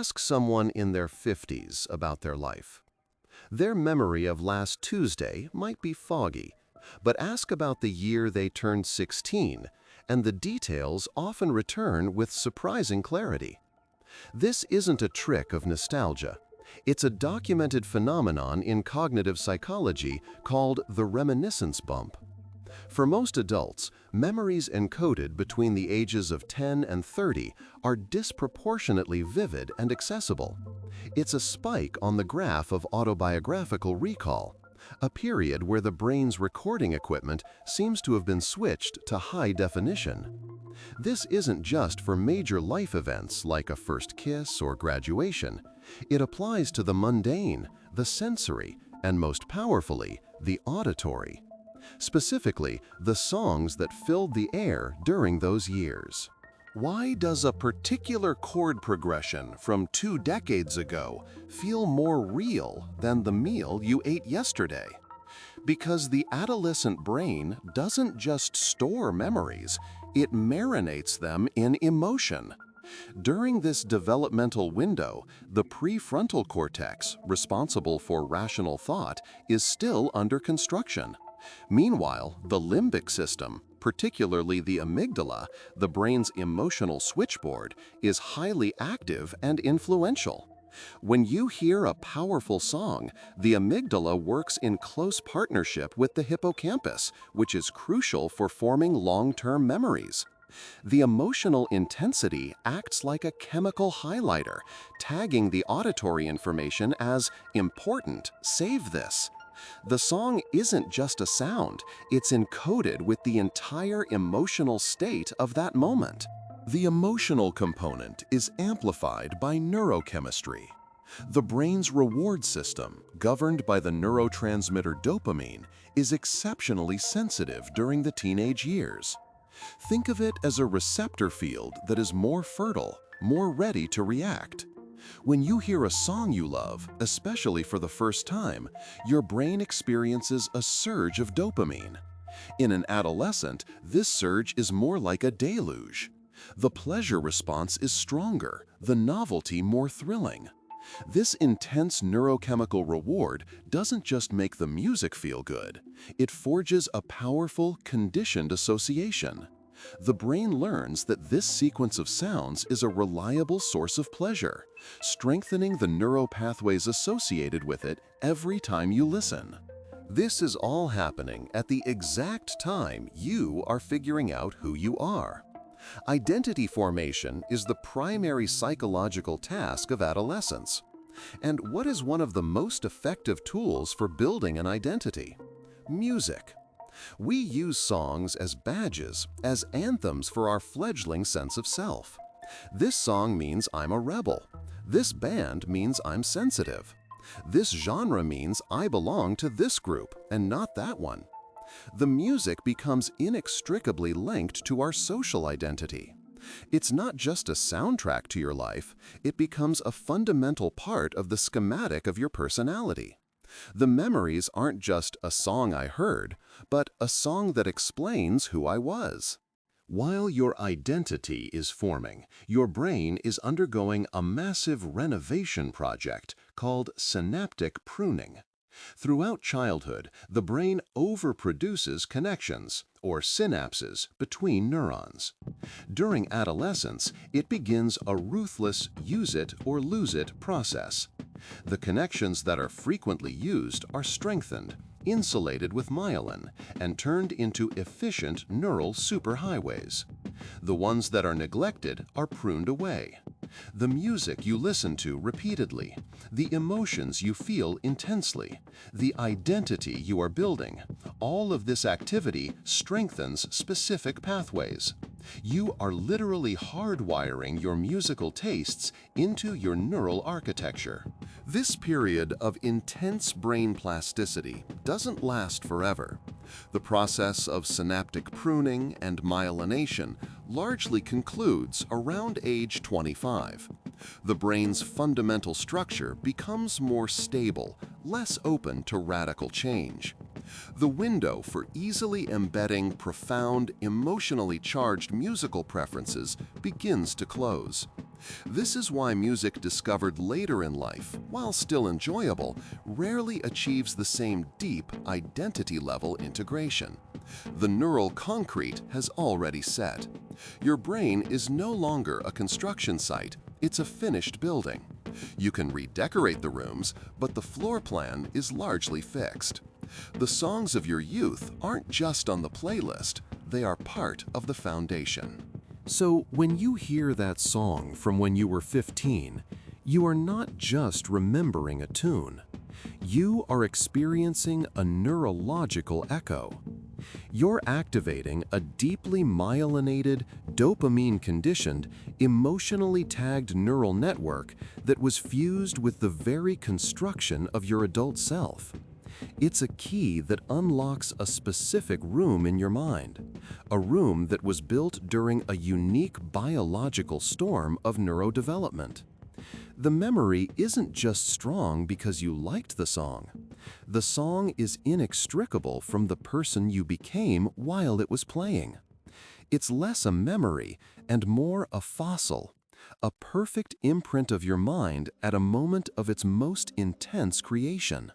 Ask someone in their 50s about their life. Their memory of last Tuesday might be foggy, but ask about the year they turned 16, and the details often return with surprising clarity. This isn't a trick of nostalgia. It's a documented phenomenon in cognitive psychology called the reminiscence bump. For most adults, memories encoded between the ages of 10 and 30 are disproportionately vivid and accessible. It's a spike on the graph of autobiographical recall, a period where the brain's recording equipment seems to have been switched to high definition. This isn't just for major life events like a first kiss or graduation. It applies to the mundane, the sensory, and most powerfully, the auditory. Specifically, the songs that filled the air during those years. Why does a particular chord progression from 2 decades ago feel more real than the meal you ate yesterday? Because the adolescent brain doesn't just store memories, it marinates them in emotion. During this developmental window, the prefrontal cortex, responsible for rational thought, is still under construction. Meanwhile, the limbic system, particularly the amygdala, the brain's emotional switchboard, is highly active and influential. When you hear a powerful song, the amygdala works in close partnership with the hippocampus, which is crucial for forming long-term memories. The emotional intensity acts like a chemical highlighter, tagging the auditory information as important, save this. The song isn't just a sound, it's encoded with the entire emotional state of that moment. The emotional component is amplified by neurochemistry. The brain's reward system, governed by the neurotransmitter dopamine, is exceptionally sensitive during the teenage years. Think of it as a receptor field that is more fertile, more ready to react. When you hear a song you love, especially for the first time, your brain experiences a surge of dopamine. In an adolescent, this surge is more like a deluge. The pleasure response is stronger, the novelty more thrilling. This intense neurochemical reward doesn't just make the music feel good, it forges a powerful, conditioned association. The brain learns that this sequence of sounds is a reliable source of pleasure, strengthening the neural pathways associated with it every time you listen. This is all happening at the exact time you are figuring out who you are. Identity formation is the primary psychological task of adolescence. And what is one of the most effective tools for building an identity? Music. We use songs as badges, as anthems for our fledgling sense of self. This song means I'm a rebel. This band means I'm sensitive. This genre means I belong to this group and not that one. The music becomes inextricably linked to our social identity. It's not just a soundtrack to your life, it becomes a fundamental part of the schematic of your personality. The memories aren't just a song I heard, but a song that explains who I was. While your identity is forming, your brain is undergoing a massive renovation project called synaptic pruning. Throughout childhood, the brain overproduces connections, or synapses, between neurons. During adolescence, it begins a ruthless use it or lose it process. The connections that are frequently used are strengthened, insulated with myelin, and turned into efficient neural superhighways. The ones that are neglected are pruned away. The music you listen to repeatedly, the emotions you feel intensely, the identity you are building, all of this activity strengthens specific pathways. You are literally hardwiring your musical tastes into your neural architecture. This period of intense brain plasticity doesn't last forever. The process of synaptic pruning and myelination largely concludes around age 25. The brain's fundamental structure becomes more stable, less open to radical change. The window for easily embedding profound, emotionally charged musical preferences begins to close. This is why music discovered later in life, while still enjoyable, rarely achieves the same deep, identity-level integration. The neural concrete has already set. Your brain is no longer a construction site, it's a finished building. You can redecorate the rooms, but the floor plan is largely fixed. The songs of your youth aren't just on the playlist, they are part of the foundation. So when you hear that song from when you were 15, you are not just remembering a tune. You are experiencing a neurological echo. You're activating a deeply myelinated, dopamine-conditioned, emotionally tagged neural network that was fused with the very construction of your adult self. It's a key that unlocks a specific room in your mind, a room that was built during a unique biological storm of neurodevelopment. The memory isn't just strong because you liked the song. The song is inextricable from the person you became while it was playing. It's less a memory and more a fossil, a perfect imprint of your mind at a moment of its most intense creation.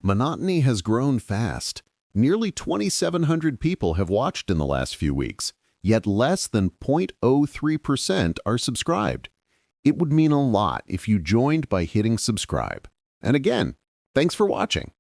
Monotony has grown fast. Nearly 2,700 people have watched in the last few weeks, yet less than 0.03% are subscribed. It would mean a lot if you joined by hitting subscribe. And again, thanks for watching.